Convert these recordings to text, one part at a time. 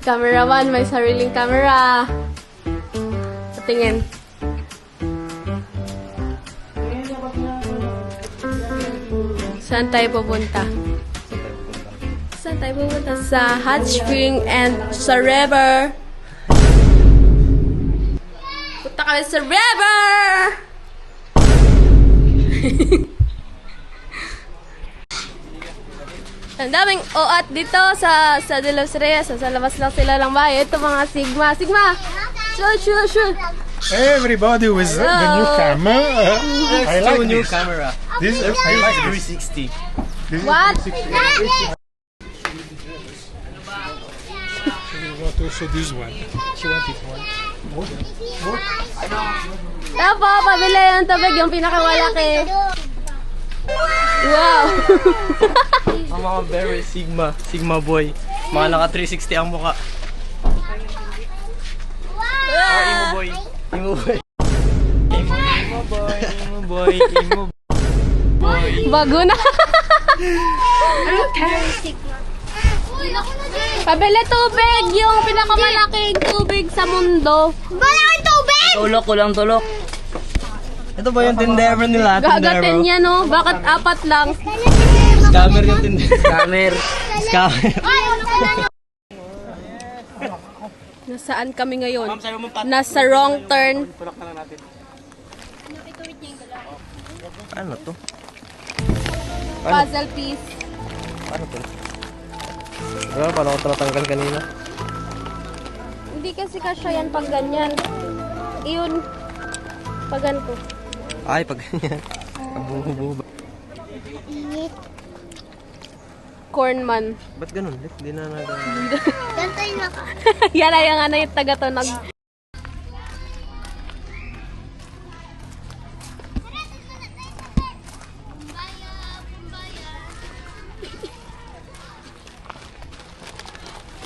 Cameraman, may sariling camera. Patingin. Saan tayo pupunta? Saan tayo pupunta? Sa hot spring and sa river. Punta kami sa river! Ang daming oat dito sa De Los Reyes. Sa labas lang sila ng bahay. Ito mga Sigma. Sigma! Sure. Hey everybody with the new camera. I like new this. camera. This I like this. 360. This What? is 360. You want also this one? She wants this one. Tapo, pabili yung tubig, yung pinakamalaki. Wow! Ang mga very Sigma boy. Mga naka 360 ang muka. Imo boy. Imo boy. Imo boy. Bago na. Pabili tubig, yung pinakamalaking tubig sa mundo. Malaking tubig! Tulok. Ito ba yung tindero nila? Gagatin niya, no? Bakit apat lang? Scammer yung tindero. Scammer. Nasaan kami ngayon? Nasa wrong turn. Ano to? Puzzle piece. Ano to? Wala, paano ko tinatanggal kanina? Hindi kasi kasya yan pag ganyan. Iyon. Pag ganito. Ay, pag ganyan. Kabuho-buho ba? Cornman. Ba't ganun? Hindi na Gantay na ka. Yan ay ang ano yung taga to nag...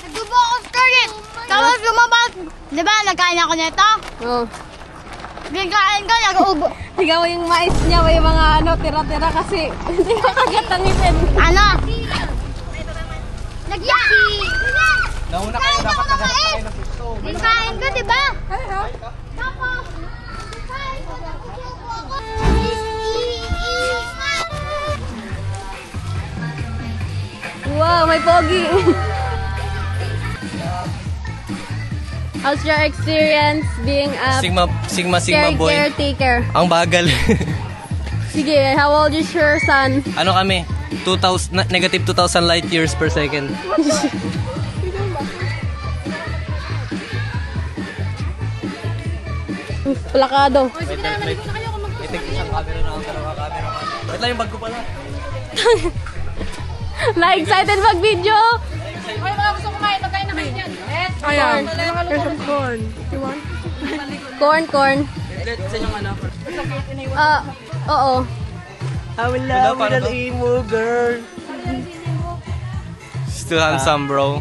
Nagdubo ako storage. Tapos lumabas. Di ba, nagkain ako nito? Oh. Bigkain ko, nag-ubo. Tigaw yung mais niya, may mga ano, tira-tira kasi hindi ka kagat ang ipin. Ano? Nagyaki! Nauna kayo, dapat nagkain ng pisto. Bigkain ko, di ba? Tapos, bigkain ko, nag-ubo ako. Wow, may pogi. How's your experience being a Sigma boy. caretaker? Ang bagal. Sige, how old is your son? Ano kami? Negative 2,000 light years per second. Plakado. Wait, isang camera na ang dalawa camera. Wait lang yung bag ko pala. Na-excited mag-video? Ay, mga gusto kumain. Magkain na kayo dyan. Ayan. There's some corn. You want? Corn. Sa inyong ano? Oo. I will love with an emo girl. Still handsome, bro.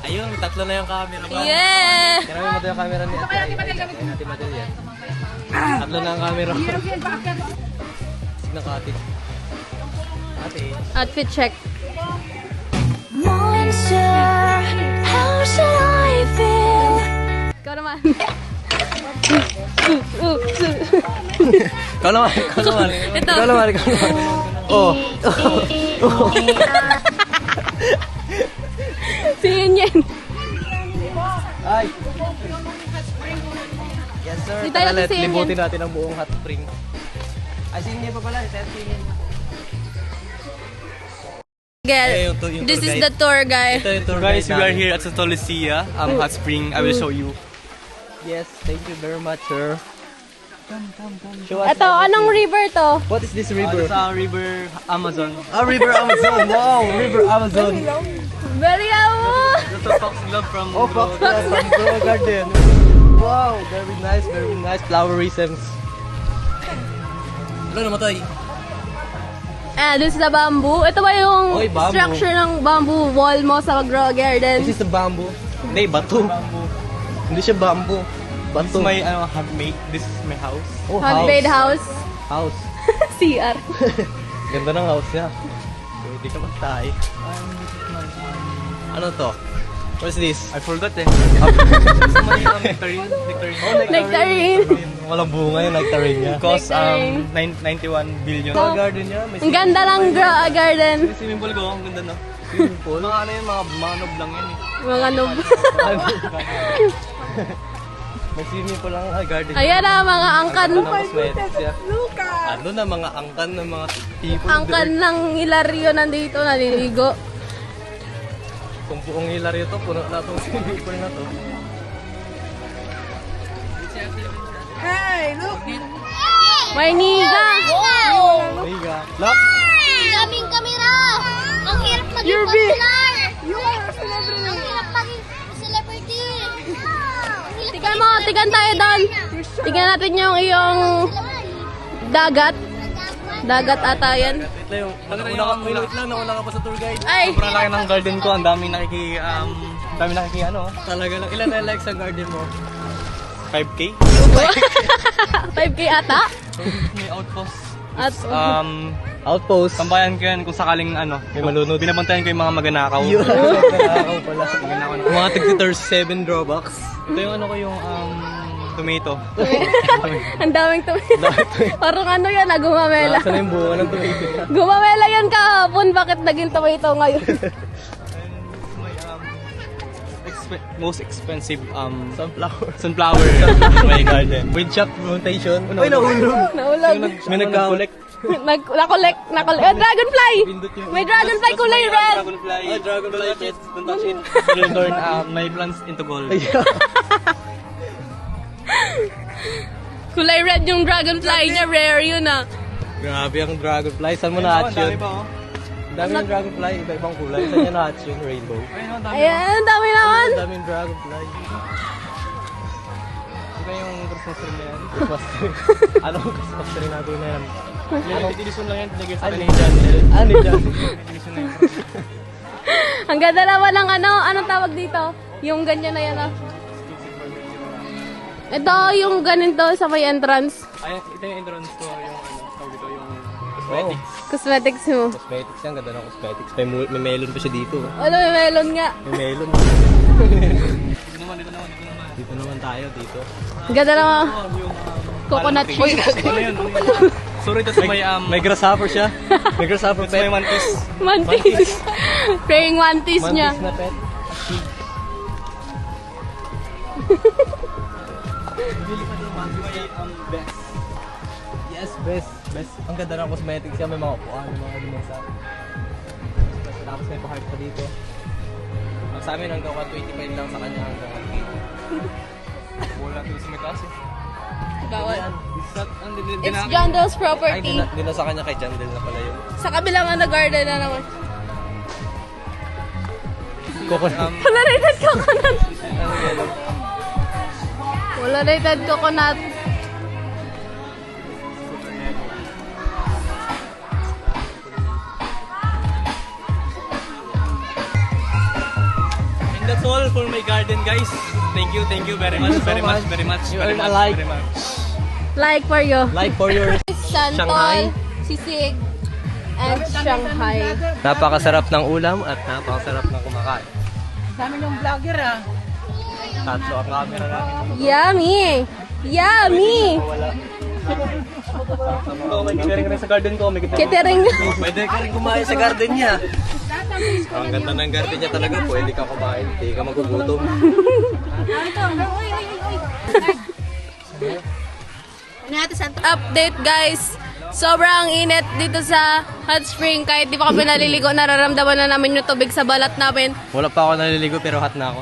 Ayun, tatlo na yung camera ba? Yeah! Kaya mo yung camera ni Ate Madel yan. Tatlo na ang camera. Sige na ka, Ate. Ate. Outfit check. Monster, how should I feel? Ikaw naman. Ikaw naman. Ito. Ikaw naman. Oh. Sino yan? Ay. Yes, sir. Di tayo Tara, kasi yan. libutin natin ang buong hot spring. Ay, singin pa pala. Singin. Girl, yung this tour is guide. the tour guy. Ito yung tour guys, we are here at Santo Lucia, hot spring. I will show you. Yes, thank you very much, sir. Show us Ito, anong river to? what is this river? Sa River Amazon. River Amazon. Wow, River Amazon. Very amo! That's a fox glove from Fox Glove from Grow Garden. Wow, very nice flowery stems. Ano namatay? This is the bamboo. Ito ba yung Oy, bamboo. structure ng bamboo wall mo sa Grow Garden? This is the bamboo. Hindi, bato. Hindi siya bamboo. Bato. This is my handmade. This is my house. Oh, Handmade house. House. CR. Ganda ng house niya. Wait Hindi ka mag-Thai. Ano to? What's this? I forgot eh. Nectarine. Nectarine. Walang bunga yung nectarine niya. Cost Nectarine. 91 billion. Sa garden niya, may Ang ganda ng garden. Swimming pool ko, ang ganda no. swimming pool. Mga ano yun, mga manob lang yan eh. Mga noob. May swimming pool lang ang garden niya. Ayan na, mga angkan. Ano na cosmetics niya? Ano na mga angkan ng mga people. Angkan ng Hilario nandito, naliligo. Kung buong Hilario to, puno na itong swimming pool na to. May niga. Liga. Look! Daming kamera! Ang hirap maging popular! Ang hirap maging celebrity! Tigan tayo doon. Tingnan natin yung iyong dagat. Dagat ata yan. Wait lang yung, wait lang, nauna ka pa sa tour guide. Ay! Sobrang laki ng garden ko, ang daming nakiki ano. Talaga lang, ilan na likes sa garden mo? 5K? 5K ata. May outpost. At Outpost. Tambayan ko yan kung sakaling ano, May malunod. binabantayan ko yung mga maganakaw. Yun. Nakakaw pala. Maganakaw na. Mga tig-37 drawbacks. Ito yung ano ko yung tomato. ang daming Parang ano yan, gumamela. Nasa na yung bunga ng tomato. Gumamela yan kahapon. Bakit naging tomato ngayon? Most expensive Sunflower. sunflower in my garden. With shop rotation. Ay, nahulog. Naulog. May nag-collect. Nakolect. Dragonfly! May dragonfly kulay red. Dragonfly. Oh, dragonfly. Don't touch it. Will turn my plants into gold. Kulay red yung dragonfly niya. Rare yun ah. Grabe ang dragonfly. Saan mo na-hatch yun? Dami pa oh. Dami yung dragonfly. Iba-ibang kulay. Saan niya na-hatch yung rainbow? Ayun oh, dami. Ayan, ang dami naman. Dami yung dragonfly. Iba yung Christmas tree na yan. Christmas tree. Anong Christmas tree natin na yan? Tinison lang yan, tinigil sa Ano kanila. yung Jandel? Ano yung Jandel? Tinison na yun. Ang ganda naman ng anong tawag dito? Yung ganyan na yan ah. Ito yung ganito sa may entrance. Ay, ito yung entrance ko, yung tawag ito, yung Oh, Cosmetics mo. cosmetics yan. Ganda ng cosmetics. May melon pa siya dito. Ano, may melon nga. May melon. Dito naman. Dito naman tayo, dito. Ang ganda naman. Yung Coconut tree. tree. Ano yun? Sorry, tas may May grasshopper siya. May grasshopper tas may pet. one piece. Mantis. Praying mantis niya. Mantis na pet. Best. Yes, best. Best. Ang ganda ng cosmetics yan. May mga upuan, may mga lumesa. Tapos may pa-heart pa dito. Ang sa amin hanggang 125 lang sa kanya hanggang 1K. Wala dito sa may taas eh. Bawal. It's It's John Doe's Ay, property. di na sa kanya kay Jandel na pala yun. Sa kabilang garden na naman. Coconut. Colorated coconut. Colorated coconut. And that's all for my garden, guys. Thank you very much, very much. You very earn a much, like. very much. Like for you. Like for your Santol, Shanghai. sisig, and Shanghai. napakasarap ng ulam at napakasarap ng kumakain. Dami yung vlogger ah. Tatlo ang camera namin. Yummy! Yummy! May catering rin sa garden ko. May Catering. Pwede ka rin kumain sa garden niya. Ang ganda ng garden niya talaga. Pwede ka kumain. Hindi ka magugutom. Update guys! Sobrang init dito sa hot spring. Kahit di pa kami naliligo, nararamdaman na namin yung tubig sa balat namin. Wala pa ako naliligo pero hot na ako.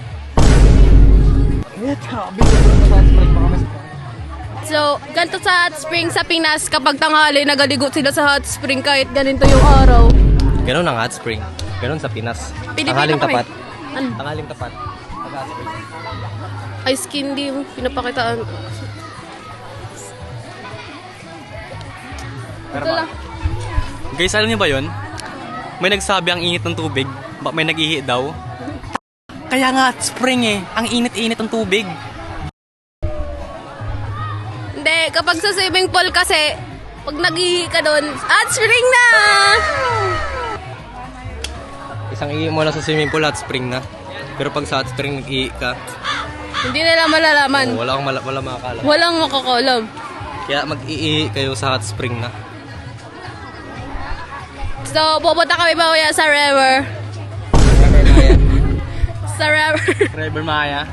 So, ganito sa hot spring sa Pinas, kapag tanghali, nagaligo sila sa hot spring kahit ganito yung araw. Ganon ang hot spring. Ganon sa Pinas. Pilipino Tanghaling kami. tapat. Ano? Tanghaling tapat. Hot spring. Ay, skin di mo pinapakitaan. Ito lang. Guys, alam niyo ba yun? May nagsabi ang init ng tubig. May nag-ihi daw. Kaya nga, spring eh. Ang init-init ng tubig. Hindi, kapag sa swimming pool kasi, pag nag-ihi ka doon, hot spring na! Isang ihi mo lang sa swimming pool, hot spring na. Pero pag sa hot spring, nag-ihi ka, Hindi nila malalaman. wala makakala. Walang makakalam. Kaya mag-ihi kayo sa hot spring na. So, pupunta kami mamaya sa river. Sa river. River Maya.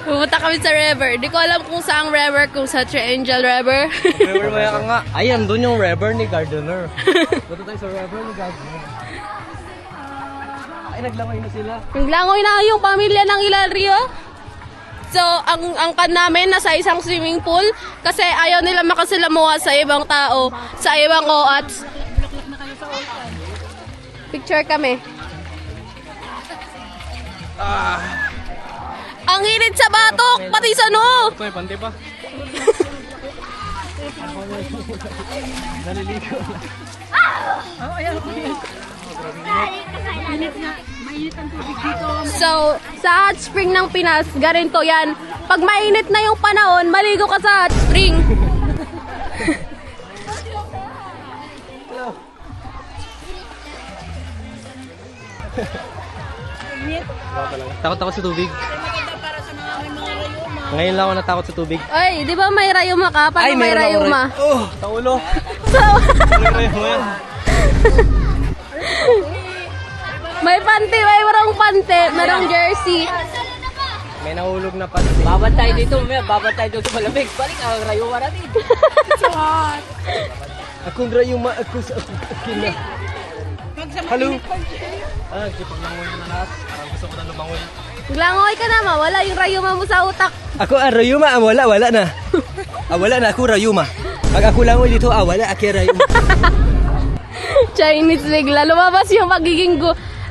Pupunta kami sa river. Di ko alam kung saang river, kung sa Triangle River. River Maya ka nga. Ayan, doon yung river ni Gardener. Punta tayo sa river ni Gardener. Ay, naglangoy na sila. Naglangoy na yung pamilya ng Hilario. So, ang kan namin nasa isang swimming pool kasi ayaw nila makasalamuha sa ibang tao, sa ibang koats. Picture kami. Ang init sa batok, pati sa noo. Ito, pante pa. Naliligo na. So, sa hot spring ng Pinas, ganito yan. Pag mainit na yung panahon, maligo ka sa hot spring. Takot ako sa tubig. Ngayon lang ako natakot sa tubig. Ay, di ba may rayuma ka? Paano may meron akong rayuma? Oh, sa ulo. So, Walang rayuma yan. may pante, may marong pante, marong jersey. May nahulog na panty. Babantay dito, babantay dito sa malamig. Balik ang rayuwa natin. Akong rayuma, ako sa akin na. Hello. Nagkipaglangoy na lahat. Parang gusto ko na lumangoy. Langoy ka na, mawala yung rayuma mo sa utak. Ako ang rayuma, wala na. Wala na ako rayuma. Pag ako langoy dito, wala ako rayuma. Chinese bigla. Lumabas yung magiging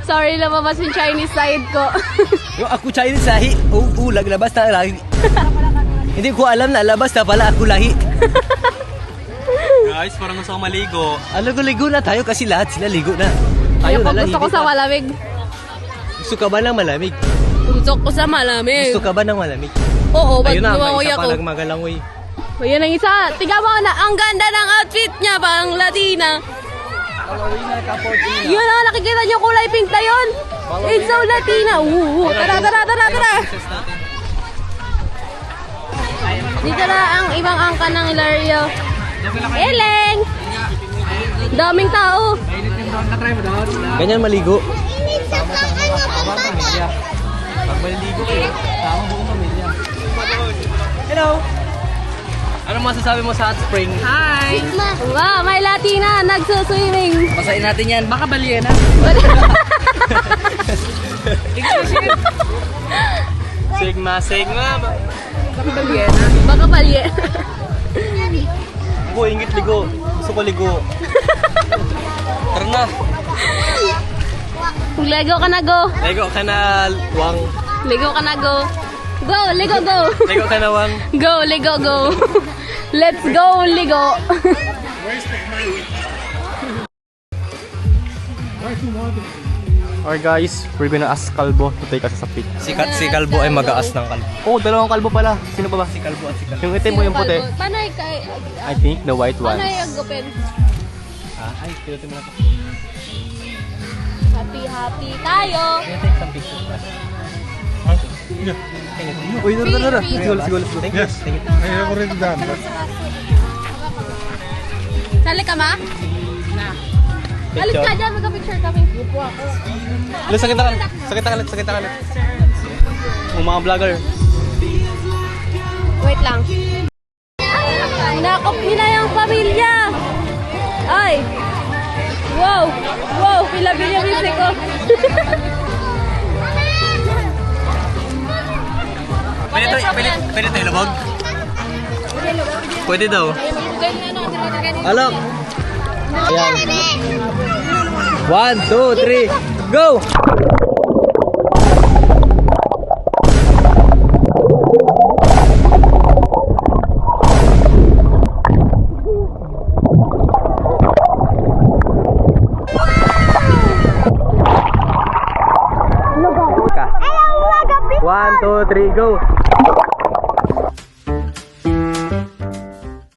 Sorry, lumabas yung Chinese side ko. Yung ako Chinese lahi, laglabas na lahi. Hindi ko alam na labas na pala ako lahi. Guys, parang gusto ko maligo. Ligo na tayo kasi lahat sila ligo na. Tayo na lang, Gusto ko hindi sa pa. malamig. Gusto ka ba ng malamig? Gusto ko sa malamig. Gusto ka ba ng malamig? Oo, ba't Ayun na, may lumangoy isa pa ako? nagmagalangoy. Ayan ang isa. Tiga mo na, ang ganda ng outfit niya, pang Latina. Yun na, nakikita niyo kulay pink na yun. It's so Latina. Tara. Dito na ang ibang angka ng Hilario. Eleng! Daming tao. Ganyan maligo. Init sa pamilya. Pag maligo kayo, tama buong pamilya. Hello! Ano masasabi mo sa hot spring? Hi! Wow, may Latina nagsuswimming. Pasain natin yan. Baka baliyan na. Sigma. Baka baliyan na. Baka palye. Ako, ingit ligo. Gusto ko ligo. Tara na. Lego ka na, go. Ligo ka na, Wang. Ligo ka na, go. Go, Ligo, go. Ligo ka na, Wang. Go, Ligo, go. Let's go, Ligo. Alright guys, we're gonna ask Kalbo to take us sa pic. Si Kalbo ay mag-aas ng kalbo. Oh, dalawang kalbo pala. Sino pa ba? Si Kalbo at si Kalbo. Yung itim mo yung puti. Panay kay... I think the white ones. Panay ang gupin. Ay, pilotin mo na ito. Happy tayo. Can you take some pictures ba? Uy, tara. Let's go. Thank you. Thank you. Sali ka, ma? Alis ka dyan, magka-picture kami. Sakit ka ulit. Yung mga vlogger. Wait lang. Nakop niyo na yung pamilya. Ay. Wow, pila-pila music ko. Pwede tayo labog? Pwede daw. Alok. Ayan. 1, 2, 3, go!